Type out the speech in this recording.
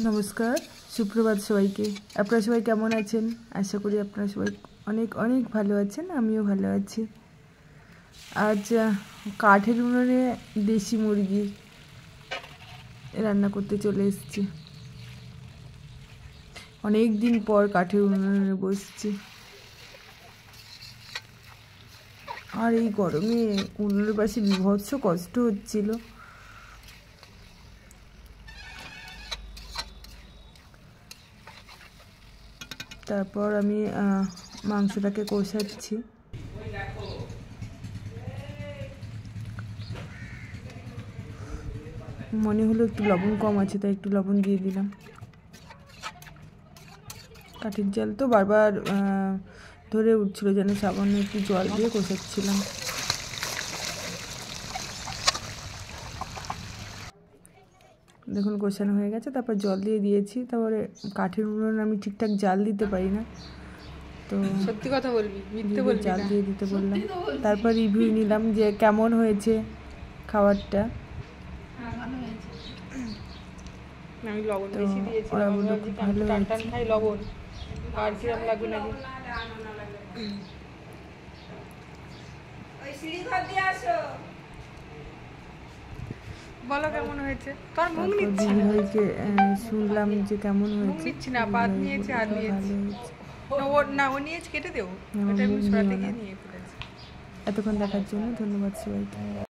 নমস্কার, সুপ্রভাত সবাইকে। আপনারা সবাই কেমন আছেন? আশা করি আপনারা সবাই অনেক অনেক ভালো আছেন। আমিও ভালো আছি। আজ কাঠের উনুনে দেশি মুরগি রান্না করতে চলে এসেছি। অনেক দিন পর কাঠের উনুনে বসছি। আর এই গরমে উনুনের পাশে বীভৎস কষ্ট হচ্ছিল। তারপর আমি মাংসটাকে কষাচ্ছি। মনে হলো একটু লবণ কম আছে, তাই একটু লবণ দিয়ে দিলাম। কাঠের জাল তো বারবার ধরে উঠছিল, যেন সামান্য একটু জল দিয়ে কষাচ্ছিলাম। দেখুন কষানো হয়ে গেছে, তারপর জল দিয়ে দিয়েছি। তারপরে কাঠের উনুন আমি ঠিকঠাক জাল দিতে পারি না, তো সত্যি কথা বলবি, মিথ্যে বলবি না। জাল দিয়ে দিতে বললাম। তারপর রিভিউ নিলাম যে কেমন হয়েছে খাবারটা। আমি লবণ বেশি দিয়েছি, ভালো টান খাই লবণ। আর কিরম লাগবে নাকি? বলো কেমন হয়েছে? তোর মুখ নিচ্ছি না, শুনলাম যে কেমন হয়েছে। মুখ নিচ্ছি না, পাত নিয়েছে আর নিয়েছি। ও নিয়েছে, কেটে দেবো। এটা আমি সরাতে গিয়ে নিয়ে ফেলেছি। এতক্ষণ দেখার জন্য ধন্যবাদ সবাইকে।